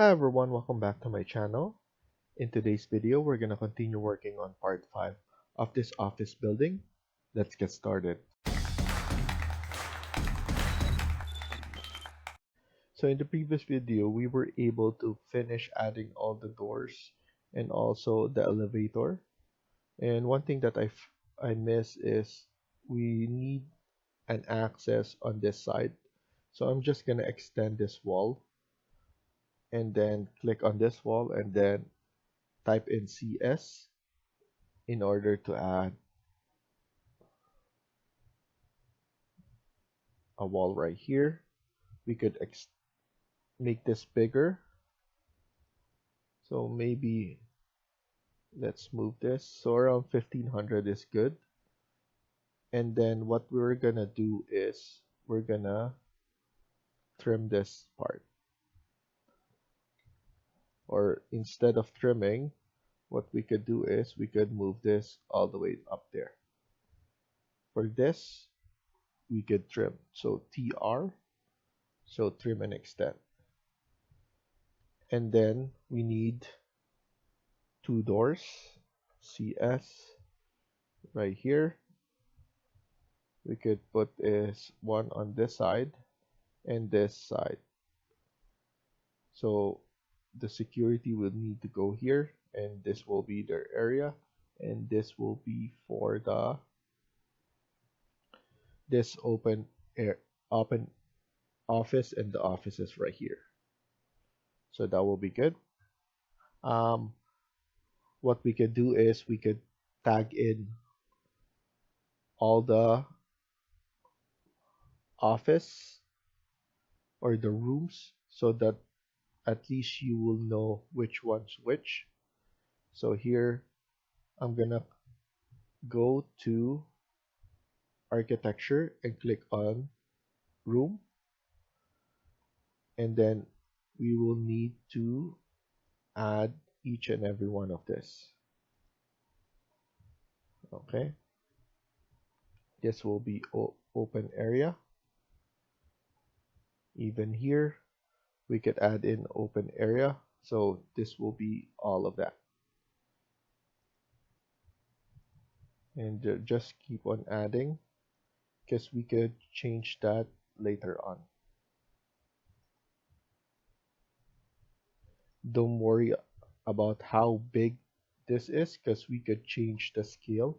Hi everyone, welcome back to my channel. In today's video, we're going to continue working on part 5 of this office building. Let's get started. So in the previous video, we were able to finish adding all the doors and also the elevator. And one thing that I miss is we need an access on this side. So I'm just going to extend this wall and then click on this wall and then type in CS in order to add a wall right here. We could make this bigger. So maybe let's move this. So around 1500 is good. And then what we're gonna do is we're gonna trim this part. Or instead of trimming, what we could do is we could move this all the way up there. For this, we could trim. So TR, so trim and extend. And then we need two doors, CS right here. We could put is one on this side and this side. So the security will need to go here, and this will be their area, and this will be for this open office, and the office is right here. So that will be good. What we could do is we could tag in all the office or the rooms so that at least you will know which one's which. So here I'm gonna go to architecture and click on room, and then we will need to add each and every one of this. Okay, this will be open area. Even here we could add in open area, so this will be all of that, and just keep on adding because we could change that later on. Don't worry about how big this is because we could change the scale,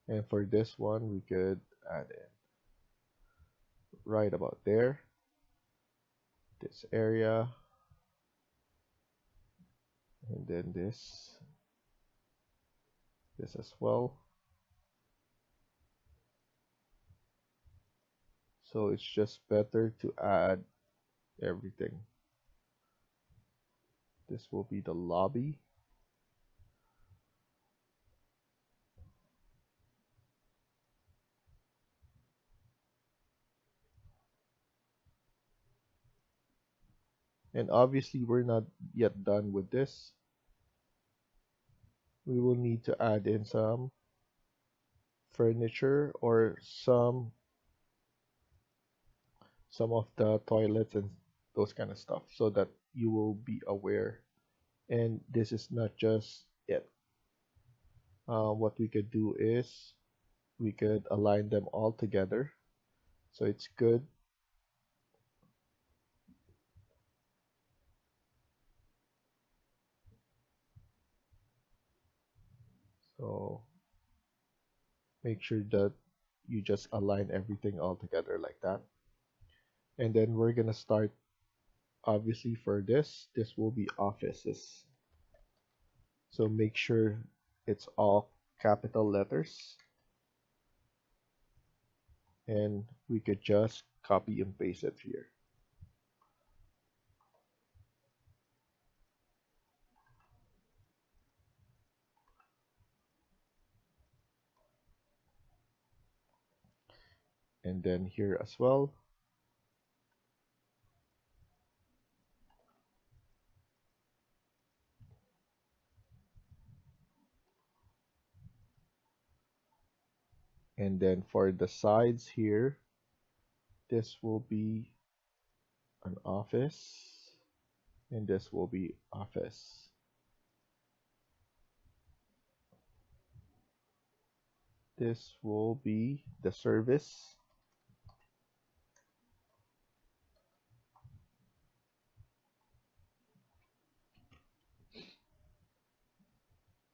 and for this one we could add in right about there, this area, and then this as well. So it's just better to add everything. This will be the lobby. And obviously we're not yet done with this. We will need to add in some furniture or some of the toilets and those kind of stuff so that you will be aware. And this is not just it. What we could do is we could align them all together so it's good. So make sure that you just align everything all together like that. And then we're gonna start, obviously for this will be offices. So make sure it's all capital letters. And we could just copy and paste it here. And then here as well. And then for the sides here, this will be an office, and this will be office. This will be the service.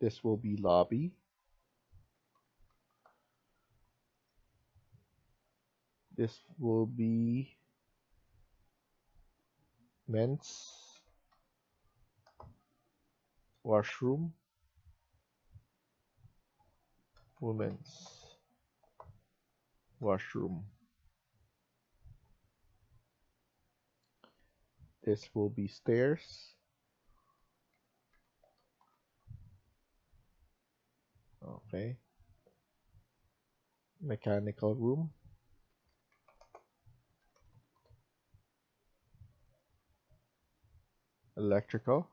This will be lobby. This will be men's washroom, women's washroom. This will be stairs. Okay. Mechanical room. Electrical.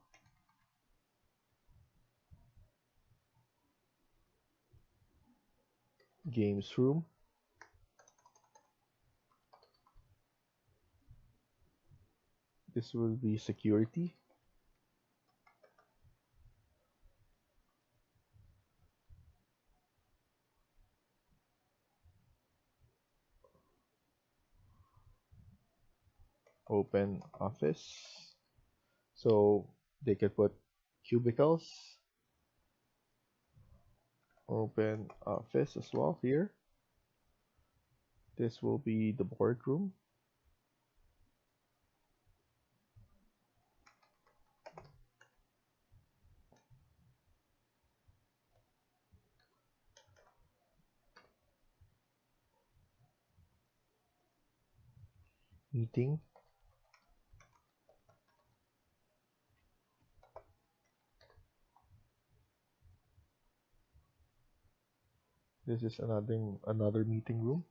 Games room. This will be security. Open office. So they could put cubicles. Open office as well here. This will be the boardroom. Meeting. This is another meeting room.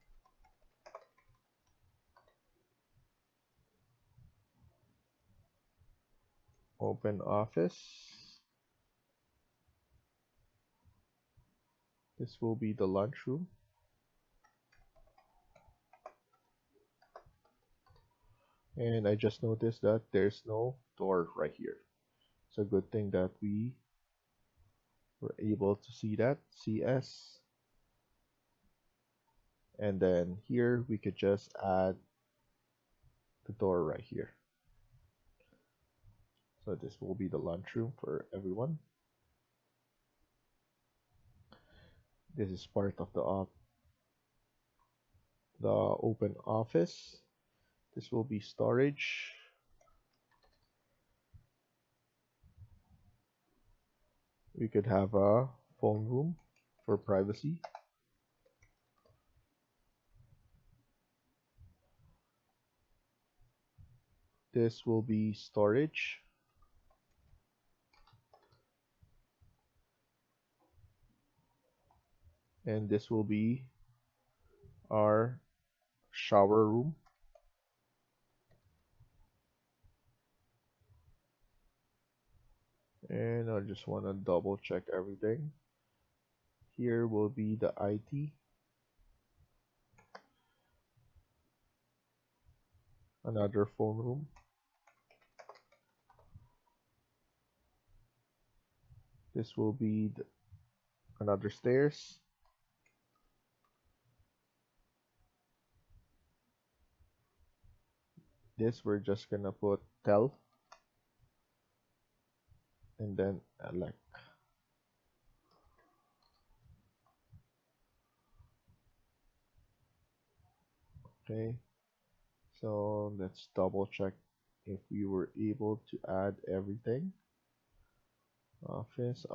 Open office. This will be the lunchroom. And I just noticed that there's no door right here. It's a good thing that we were able to see that. CS. And then here we could just add the door right here. So this will be the lunchroom for everyone. This is part of the open office. This will be storage. We could have a phone room for privacy. This will be storage. And this will be our shower room. And I just want to double check everything. Here will be the IT. Another phone room. This will be another stairs. This we're just gonna put tel and then elect. Okay, so let's double check if we were able to add everything. Office,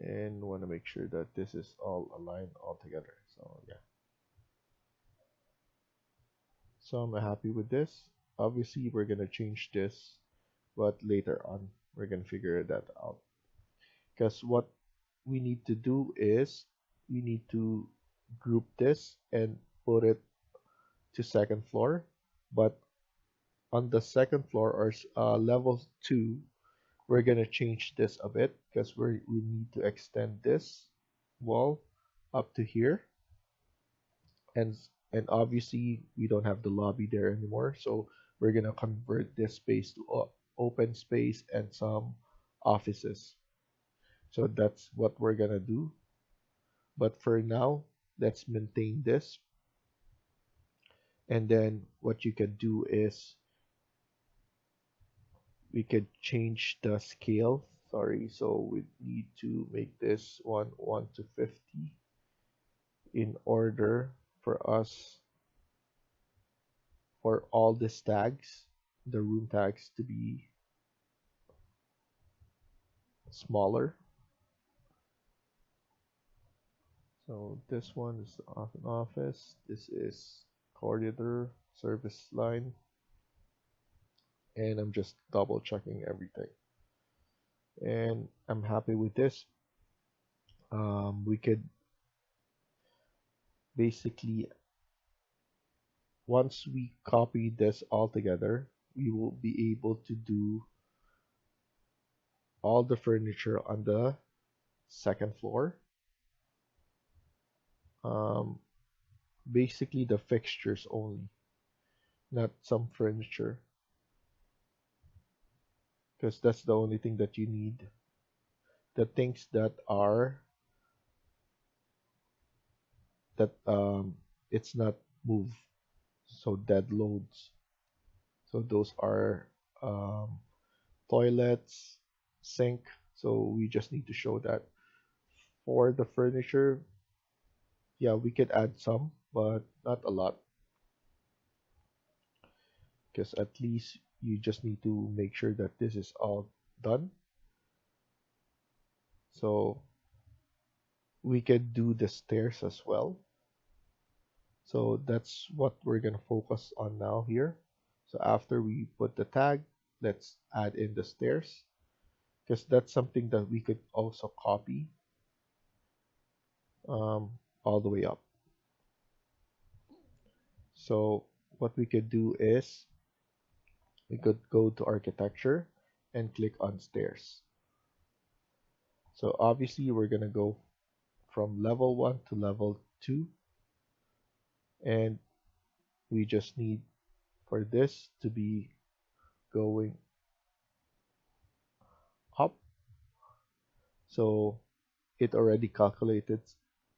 and want to make sure that this is all aligned all together. So yeah, so I'm happy with this. Obviously we're gonna change this, but later on we're gonna figure that out, because what we need to do is we need to group this and put it to second floor, but on the second floor or level 2 we're gonna change this a bit because we need to extend this wall up to here, and And obviously we don't have the lobby there anymore, so we're gonna convert this space to open space and some offices. So that's what we're gonna do. But for now, let's maintain this. And then what you can do is we could change the scale. Sorry, so we need to make this 1 to 50 in order for us, for all these tags, the room tags, to be smaller. So this one is an office. This is corridor, service line, and I'm just double checking everything. And I'm happy with this. We could basically, once we copy this all together, we will be able to do all the furniture on the second floor. Um, Basically the fixtures only, not some furniture, because that's the only thing that you need. The things that are that it's not moved, so dead loads. So those are um, toilets, sink. So we just need to show that. For the furniture, yeah, we could add some, but not a lot, because at least you just need to make sure that this is all done. So we could do the stairs as well. So that's what we're gonna focus on now here. So after we put the tag, let's add in the stairs, because that's something that we could also copy um, all the way up. So what we could do is we could go to architecture and click on stairs. So obviously we're gonna go from level 1 to level 2, and we just need for this to be going up. So it already calculated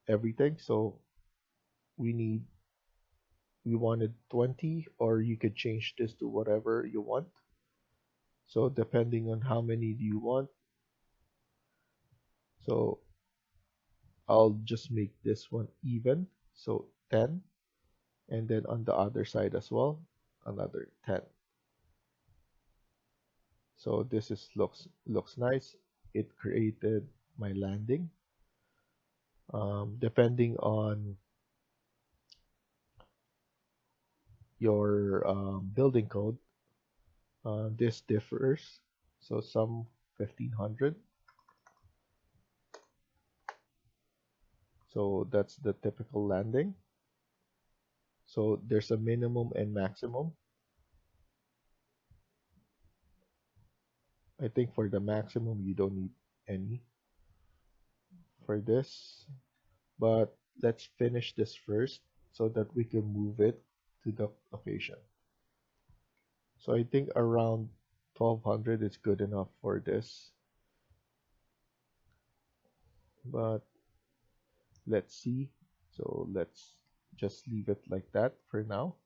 everything. So we need we wanted 20, or you could change this to whatever you want. So depending on how many do you want. So I'll just make this one even. So 10, and then on the other side as well, another 10. So this is looks nice. It created my landing. Depending on your building code, this differs. So some 1500. So that's the typical landing. So there's a minimum and maximum. I think for the maximum, you don't need any for this. But let's finish this first so that we can move it to the location. So I think around 1200 is good enough for this. But let's see. So let's just leave it like that for now.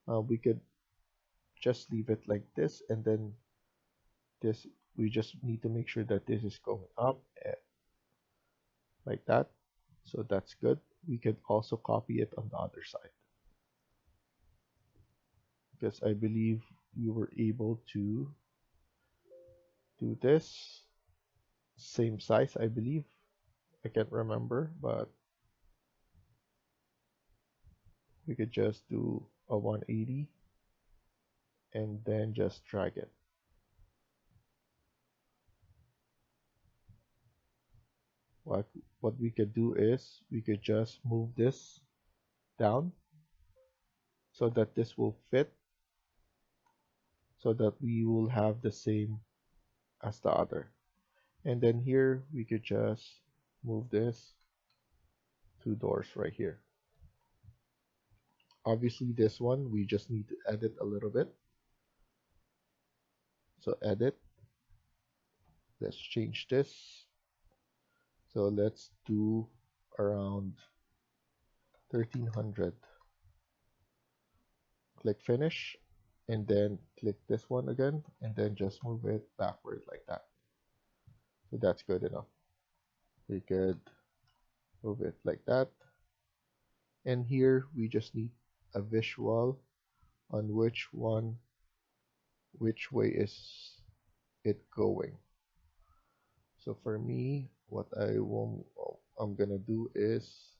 We could just leave it like this, and then this, we just need to make sure that this is going up like that. So that's good. We can also copy it on the other side, because I believe we were able to do this same size, I believe. I can't remember, but we could just do a 180 and then just drag it. What we could do is we could just move this down so that this will fit, so that we will have the same as the other. And then here we could just move this 2 doors right here. Obviously this one we just need to edit a little bit. So edit, let's change this. So let's do around 1300. Click finish, and then click this one again, and then just move it backward like that. So that's good enough. We could move it like that. And here we just need a visual on which way is it going. So for me, what I'm gonna do is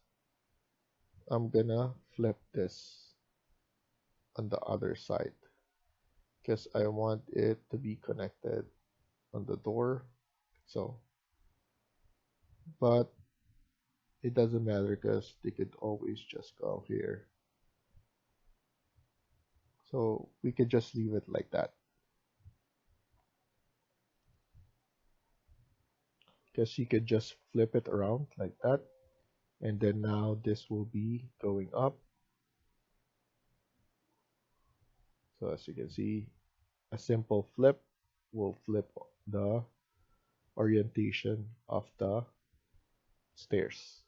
I'm gonna flip this on the other side because I want it to be connected on the door. So, but it doesn't matter because they could always just go here. So we could just leave it like that. Because you could just flip it around like that. And then now this will be going up. So as you can see, a simple flip will flip the orientation of the stairs.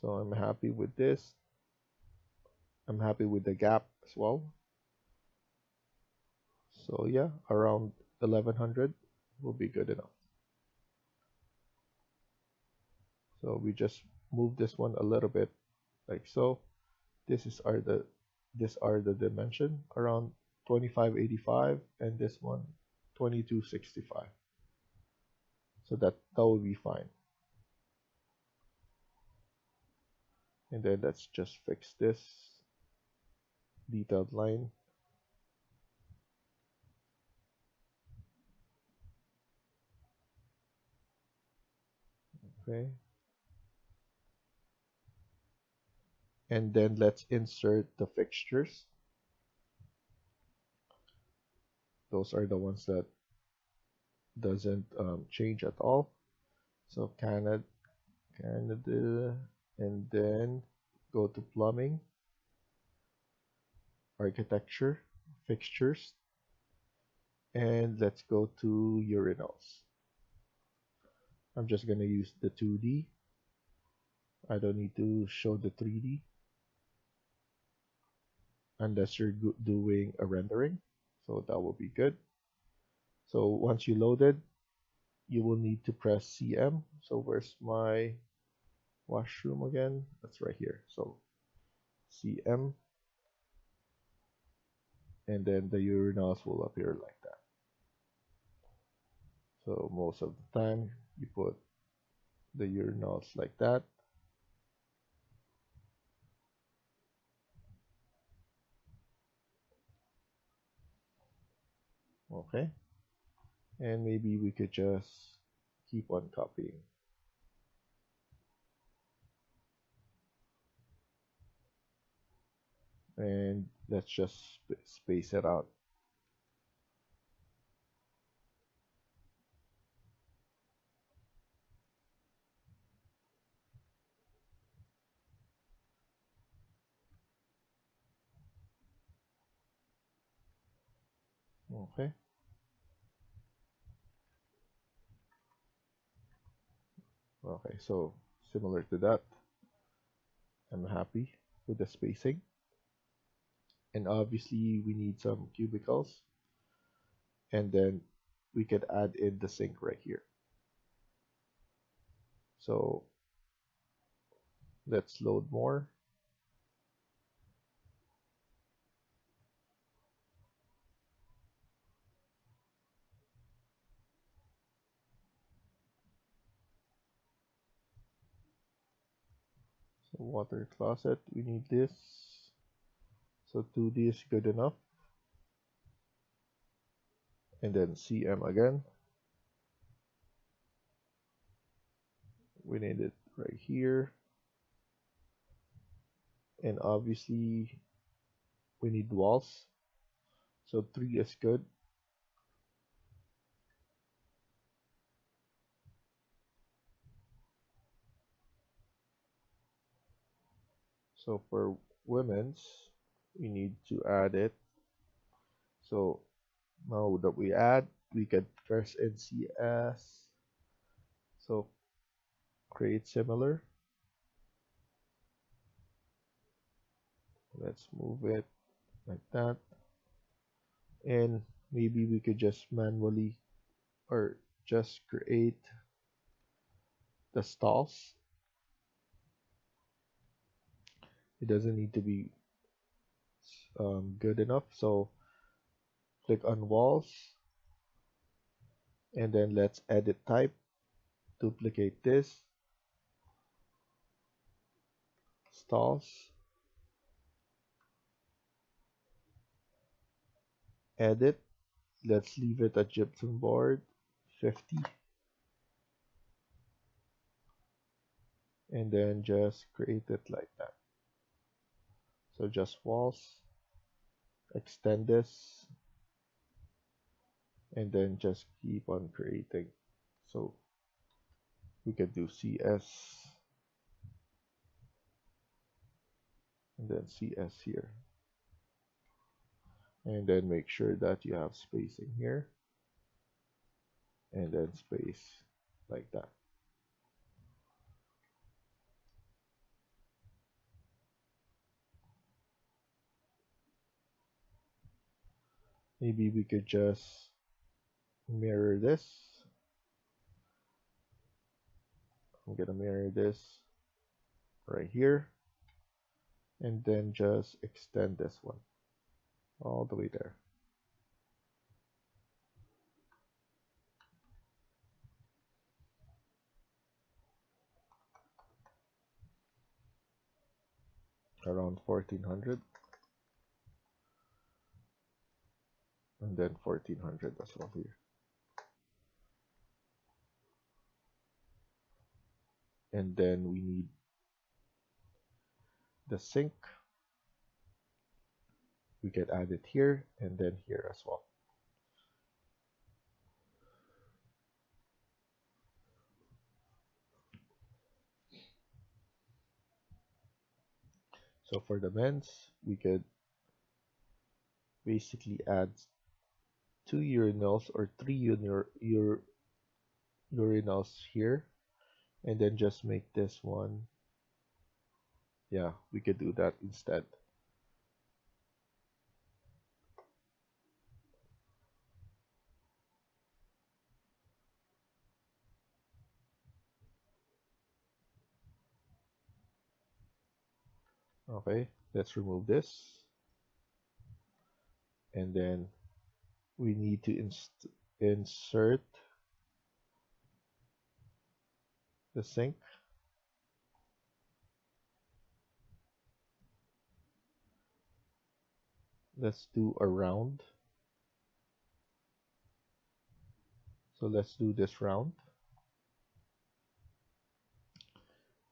So I'm happy with this. I'm happy with the gap as well. So yeah, around 1100 will be good enough. So we just move this one a little bit like so. These are the dimension around 2585, and this one 2265. So that will be fine. And then let's just fix this detailed line. Okay. And then let's insert the fixtures. Those are the ones that doesn't change at all. So Canada, and then go to plumbing, architecture, fixtures, and let's go to urinals. I'm just gonna use the 2D. I don't need to show the 3D unless you're doing a rendering. So that will be good. So once you loaded, you will need to press CM. So where's my washroom again? That's right here. So CM, and then the urinals will appear like that. So most of the time you put the urinals like that. Okay. And maybe we could just keep on copying. And let's just space it out. Okay. Okay, so similar to that, I'm happy with the spacing. And obviously we need some cubicles. And then we could add in the sink right here. So let's load more. So water closet, we need this. So 2D is good enough. And then CM again. We need it right here. And obviously we need walls. So 3 is good. So for women's, we need to add it. So now that we add, we can press NCS. So create similar. Let's move it like that. And maybe we could just manually or just create the stalls. It doesn't need to be good enough. So click on walls and then let's edit type, duplicate this, stalls, edit. Let's leave it at gypsum board 50 and then just create it like that. So just walls, extend this, and then just keep on creating. So we can do CS and then CS here. And then make sure that you have spacing here and then space like that. Maybe we could just mirror this. I'm gonna mirror this right here and then just extend this one all the way there. Around 1400 and then 1400 as well here. And then we need the sink. We can add it here and then here as well. So for the men's, we could basically add 2 urinals or 3 urinals here and then just make this one. Yeah, we could do that instead. Okay, let's remove this. And then we need to insert the sink. Let's do a round. So let's do this round.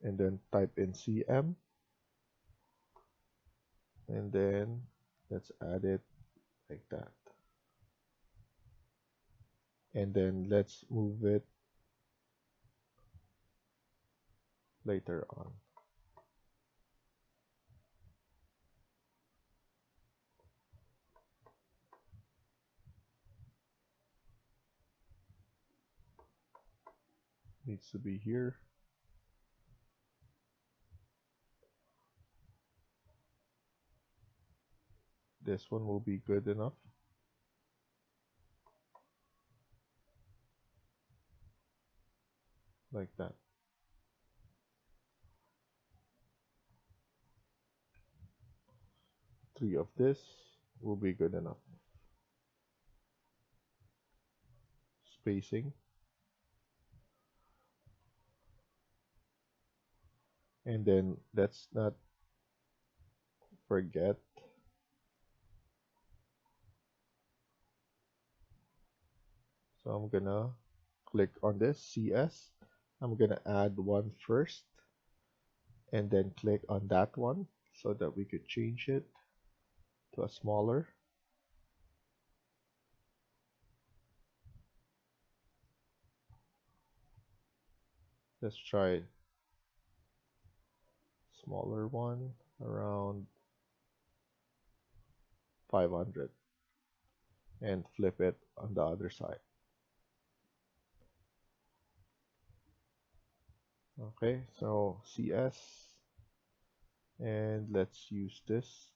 And then type in CM. And then let's add it like that. And then let's move it later on. Needs to be here. This one will be good enough. Like that. Three of this will be good enough. Spacing. And then let's not forget so I'm gonna click on this CS. I'm gonna add one first and then click on that one so that we could change it to a smaller. Let's try smaller one. around 500 and flip it on the other side. Okay, so CS, and let's use this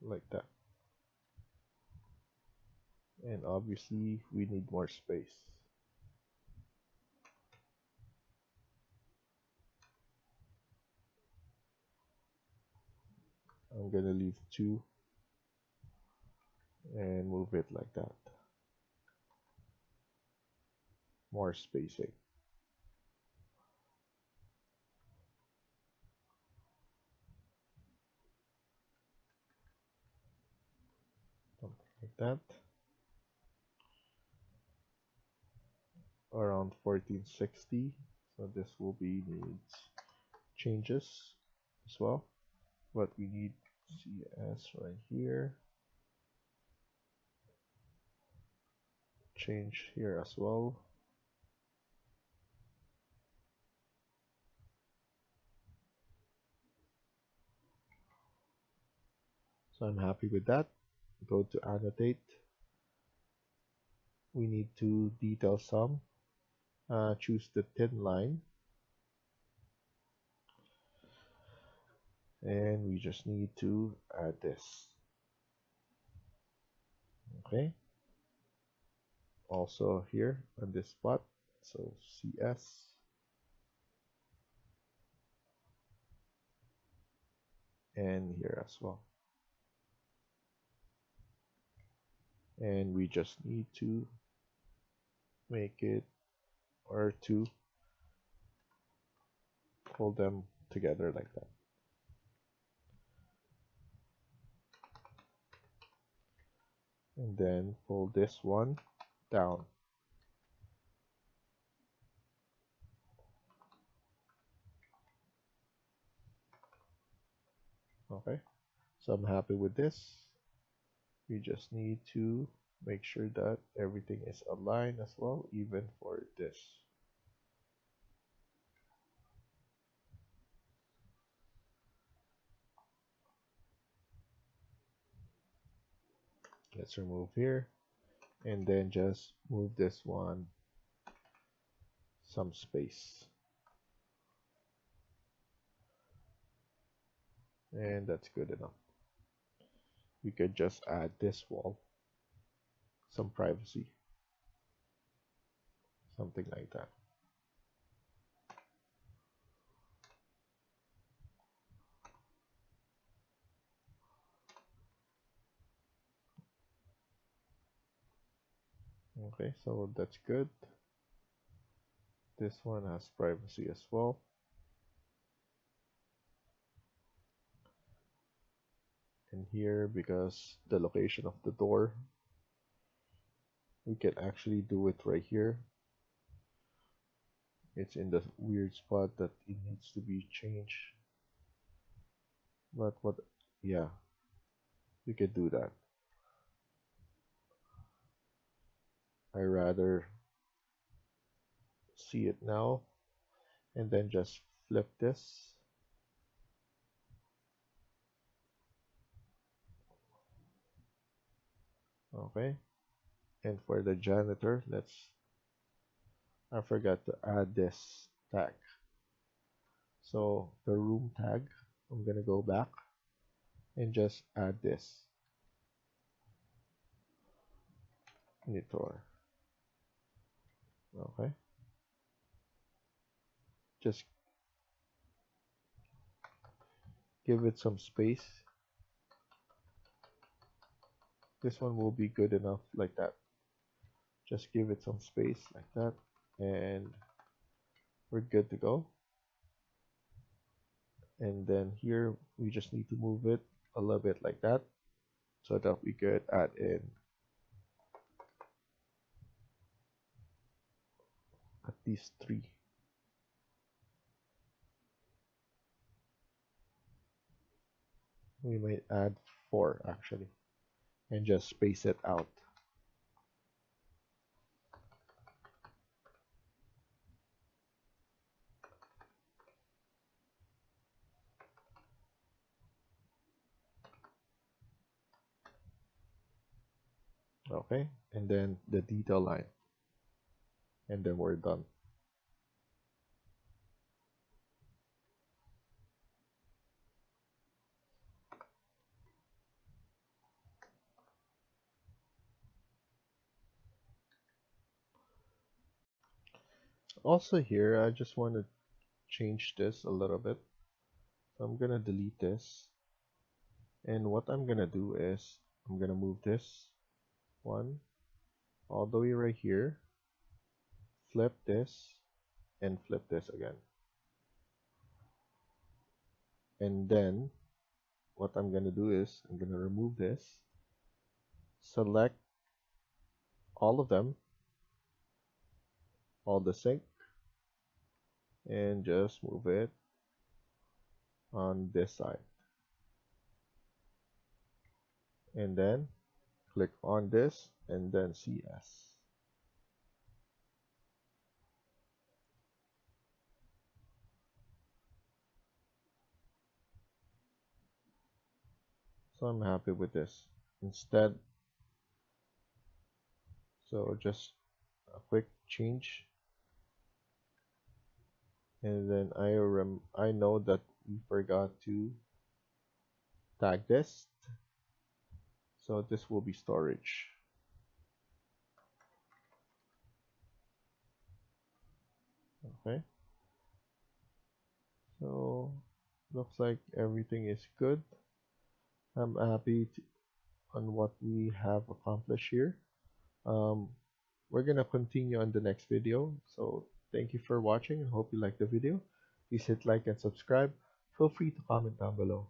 like that. And obviously we need more space. I'm gonna leave 2 and move it like that. More spacing. Something like that. Around 1460. So this will be needs changes as well. But we need CS right here. Change here as well. So I'm happy with that. Go to annotate. We need to detail some. Choose the thin line. And we just need to add this. Okay. Also here on this spot. So CS. And here as well. And we just need to make it or to hold them together like that. And then pull this one down. Okay, so I'm happy with this. We just need to make sure that everything is aligned as well, even for this. Let's remove here and then just move this one some space. And that's good enough. We could just add this wall, some privacy, something like that. Okay, so that's good. This one has privacy as well. And here, because the location of the door, we can actually do it right here. It's in the weird spot that it needs to be changed. But what, yeah, we could do that. I rather see it now and then just flip this. Okay. And for the janitor, I forgot to add this tag. So the room tag, I'm gonna go back and just add this. Monitor. Okay. Just give it some space. This one will be good enough like that. Just give it some space like that, and we're good to go. And then here we just need to move it a little bit like that so that we could add in at least 3. We might add 4 actually, and just space it out. Okay, and then the detail line, and then we're done. Also here, I just want to change this a little bit. So I'm gonna delete this, and what I'm gonna do is I'm gonna move this one all the way right here, flip this, and flip this again. And then what I'm gonna do is I'm gonna remove this, select all of them, all the sink, and just move it on this side. And then click on this and then CS. So I'm happy with this. Instead, so just a quick change, and then I know that we forgot to tag this, so this will be storage. Okay, so looks like everything is good. I'm happy on what we have accomplished here. Um, we're gonna continue on the next video. So thank you for watching and hope you like the video. Please hit like and subscribe. Feel free to comment down below.